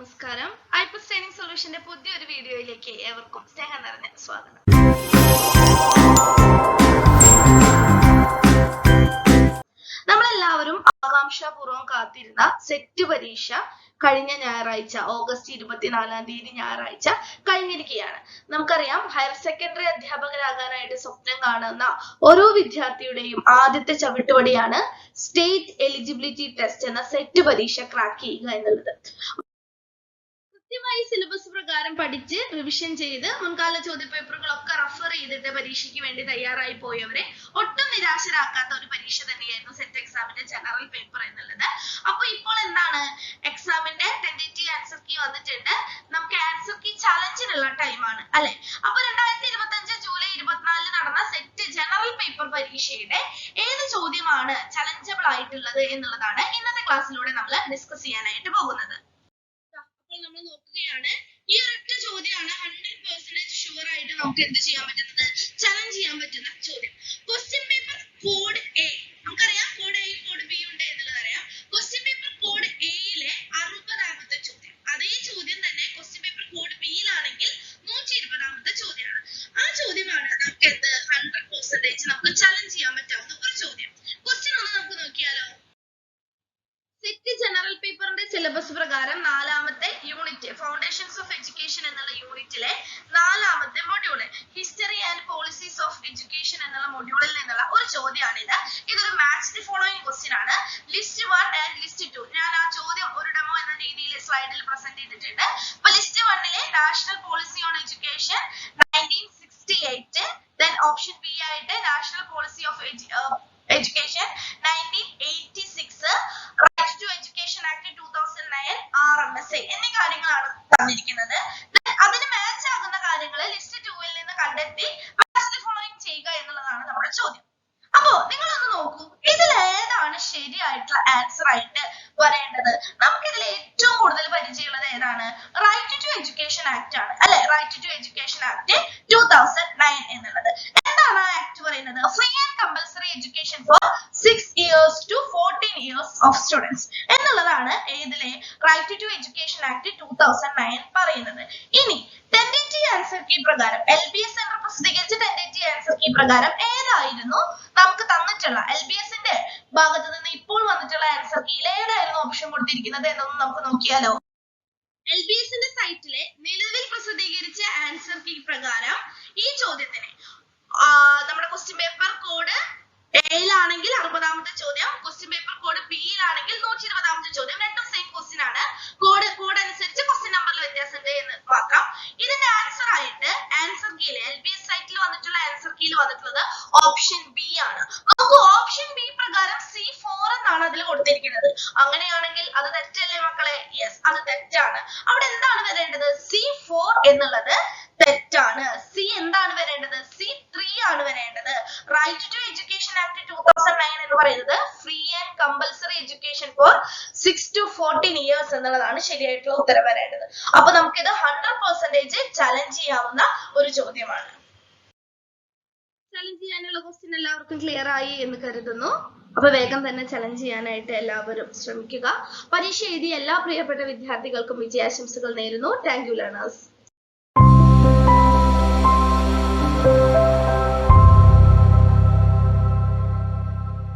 നമസ്കാരം. ഐപസ് ട്രെയിനിങ് സൊല്യൂഷന്റെ പുതിയൊരു വീഡിയോയിലേക്ക് ഏവർക്കും സ്നേഹം നിറഞ്ഞ സ്വാഗതം. നമ്മളെല്ലാവരും ആകാംക്ഷാപൂർവ്വം കാത്തിരുന്ന സെറ്റ് പരീക്ഷ കഴിഞ്ഞ ഞായറാഴ്ച ഓഗസ്റ്റ് 24-ാം തീയതി ഞായറാഴ്ച കഴിഞ്ഞിരിക്കുകയാണ്. നമുക്കറിയാം, ഹയർ സെക്കൻഡറി അധ്യാപകരാകാനായിട്ട് സ്വപ്നം കാണുന്ന ഓരോ വിദ്യാർത്ഥിയുടെയും ആദ്യത്തെ ചവിട്ടുപടിയാണ് സ്റ്റേറ്റ് എലിജിബിലിറ്റി ടെസ്റ്റ് എന്ന സെറ്റ് പരീക്ഷ ക്രാക്ക് ചെയ്യുക എന്നുള്ളത്. കൃത്യമായി സിലബസ് പ്രകാരം പഠിച്ച് റിവിഷൻ ചെയ്ത് മുൻകാല ചോദ്യപേപ്പറുകളൊക്കെ റെഫർ ചെയ്തിട്ട് പരീക്ഷയ്ക്ക് വേണ്ടി തയ്യാറായി പോയവരെ ഒട്ടും നിരാശരാക്കാത്ത ഒരു പരീക്ഷ തന്നെയായിരുന്നു സെറ്റ് എക്സാമിന്റെ ജനറൽ പേപ്പർ എന്നുള്ളത്. അപ്പൊ ഇപ്പോൾ എന്താണ്, എക്സാമിന്റെ ടെന്റേറ്റീവ് ആൻസർ കീ വന്നിട്ടുണ്ട്. നമുക്ക് ആൻസർ കീ ചലഞ്ചിനുള്ള ടൈമാണ് അല്ലെ. അപ്പൊ 2025 ജൂലൈ 24 നടന്ന സെറ്റ് ജനറൽ പേപ്പർ പരീക്ഷയുടെ ഏത് ചോദ്യമാണ് ചലഞ്ചബിൾ ആയിട്ടുള്ളത് എന്നുള്ളതാണ് ഇന്നത്തെ ക്ലാസ്സിലൂടെ നമ്മൾ ഡിസ്കസ് ചെയ്യാനായിട്ട് പോകുന്നത്. നമ്മൾ നോക്കുകയാണ്, ഈ ഒരൊറ്റ ചോദ്യമാണ് 100% ഷുവർ ആയിട്ട് നമുക്ക് എന്ത് ചെയ്യാൻ പറ്റുന്നത്, ചലഞ്ച് ചെയ്യാൻ പറ്റുന്ന ചോദ്യം. ക്വസ്റ്റ്യൻ പേപ്പർ കോഡ് എ, നമുക്കറിയാം കോഡ് എ കോഡ് ബി ഉണ്ട് എന്നുള്ളത് അറിയാം. ക്വസ്റ്റ്യൻ പേപ്പർ കോഡ് എയിലെ 60ാമത്തെ ചോദ്യം, അതേ ചോദ്യം തന്നെ ക്വസ്റ്റ്യൻ പേപ്പർ കോഡ് ബിയിലാണെങ്കിൽ 120ാമത്തെ ചോദ്യമാണ്. ആ ചോദ്യമാണ് നമുക്ക് എന്ത് 100% നമുക്ക് ചലഞ്ച് ചെയ്യാൻ പറ്റാവുന്ന ഒരു ചോദ്യം. ക്വസ്റ്റ്യൻ ഒന്ന് നമുക്ക് നോക്കിയാലോ. സെറ്റ് ജനറൽ പേപ്പറിന്റെ സിലബസ് പ്രകാരം 4ാമത്തെ യൂണിറ്റ് ഫൗണ്ടേഷൻസ് ഓഫ് എഡ്യൂക്കേഷൻ എന്നുള്ള യൂണിറ്റിലെ 4ാമത്തെ module history and policies of education എന്നുള്ള മൊഡ്യൂളിൽ നിന്നുള്ള ഒരു ചോദ്യമാണിത്. ഇതൊരു മാച്ച് ദി ഫോളോയിങ് ക്വസ്റ്റ്യൻ ആണ്. ലിസ്റ്റ് 1 ആൻഡ് ലിസ്റ്റ് 2, ഞാൻ ആ ചോദ്യം ഒരു ഡെമോ എന്ന രീതിയിൽ സ്ലൈഡിൽ പ്രസന്റ് ചെയ്തിട്ടുണ്ട്. അപ്പൊ ലിസ്റ്റ് 1ലെ national policy on education 1968, then option B ആയിട്ട് national policy of education 1986, right to education act 2009, RMSA എന്നീ കാര്യങ്ങളാണ് തന്നിരിക്കുന്നത്. അതിന് മാച്ച് ആകുന്ന കാര്യങ്ങൾ ലിസ്റ്റ് 2ൽ നിന്ന് കണ്ടെത്തി മാച്ച് ദി ഫോളോയിങ് ചെയ്യുക എന്നുള്ളതാണ് നമ്മുടെ ചോദ്യം. അപ്പോ നിങ്ങളൊന്ന് നോക്കൂ, ഇതിൽ ഏതാണ് ശരിയായിട്ടുള്ള ആൻസർ ആയിട്ട് വരേണ്ടത്. നമുക്കിതിൽ ഏറ്റവും കൂടുതൽ പരിചയമുള്ളത് ഏതാണ്, റൈറ്റ് ടു എഡ്യൂക്കേഷൻ ആക്ട് ആണ് അല്ലെ. റൈറ്റ് ടു എഡ്യൂക്കേഷൻ ആക്ട് 2009 എന്നുള്ളത് എന്താണ് ആ ആക്ട് പറയുന്നത്, free and compulsory education for 6 years to 14 years of students എന്നുള്ളതാണ് ഏതിലെ റൈറ്റ് ടു എഡ്യൂക്കേഷൻ ആക്ട് 2009 പറയുന്നത്. ഇനി ടെന്റേറ്റീവ് ആൻസർ കീ പ്രകാരം LBS സെന്റർ പ്രസിദ്ധീകരിച്ച ടെന്റേറ്റീവ് ആൻസർ കീ പ്രകാരം ഏതായിരുന്നു നമുക്ക് തന്നിട്ടുള്ള LBSന്റെ ഭാഗത്ത് നിന്ന് ഇപ്പോൾ വന്നിട്ടുള്ള ആൻസർ കീയിൽ ഏതായിരുന്നു ഓപ്ഷൻ കൊടുത്തിരിക്കുന്നത് എന്നൊന്ന് നമുക്ക് നോക്കിയാലോ. LBSന്റെ സൈറ്റിലെ നിലവിൽ പ്രസിദ്ധീകരിച്ച ആൻസർ കീ പ്രകാരം ഈ ചോദ്യത്തിന് നമ്മുടെ ക്വസ്റ്റ്യൻ പേപ്പർ കോഡ് എയിലാണെങ്കിൽ 60ാമത്തെ ചോദ്യം, ക്വസ്റ്റ്യൻ പേപ്പർ കോഡ് ബിയിലാണെങ്കിൽ 120ാമത്തെ ചോദ്യം. രണ്ടും സെയിം ക്വസ്റ്റ്യൻ ആണ്. കോഡ് അനുസരിച്ച് ക്വസ്റ്റ്യൻ നമ്പറിൽ വ്യത്യാസമുണ്ട് എന്ന് മാത്രം. ഇതിന്റെ ആൻസർ ആയിട്ട് ആൻസർ കീയിൽ LBS സൈറ്റിൽ വന്നിട്ടുള്ള ആൻസർ കീയിൽ വന്നിട്ടുള്ളത് ഓപ്ഷൻ ബി ആണ്. നമുക്ക് ഓപ്ഷൻ ബി പ്രകാരം C4 എന്നാണ് അതിൽ കൊടുത്തിരിക്കുന്നത്. അങ്ങനെയാണെങ്കിൽ അത് തെറ്റല്ലേ മക്കളെ? യെസ്, അത് തെറ്റാണ്. അവിടെ എന്താണ് വരേണ്ടത്, C4 എന്നുള്ളത് തെറ്റാണ്. സി എന്താണ് വരേണ്ടത്, C3 ആണ് വരേണ്ടത്. റൈറ്റ് ടു എഡ്യൂക്കേഷൻ ആക്ട് 2009 എന്ന് പറയുന്നത് free and compulsory education for 6 to 14 years എന്നുള്ളതാണ് ശരിയായിട്ടുള്ള ഉത്തരം വരേണ്ടത്. അപ്പൊ നമുക്കിത് 100% ചലഞ്ച് ചെയ്യാവുന്ന ഒരു ചോദ്യമാണ്. ചലഞ്ച് ചെയ്യാനുള്ള ക്വസ്റ്റ്യൻ എല്ലാവർക്കും ക്ലിയർ ആയി എന്ന് കരുതുന്നു. അപ്പൊ വേഗം തന്നെ ചലഞ്ച് ചെയ്യാനായിട്ട് എല്ലാവരും ശ്രമിക്കുക. പരീക്ഷ എഴുതിയ എല്ലാ പ്രിയപ്പെട്ട വിദ്യാർത്ഥികൾക്കും വിജയാശംസകൾ നേരുന്നു. Thank you learners.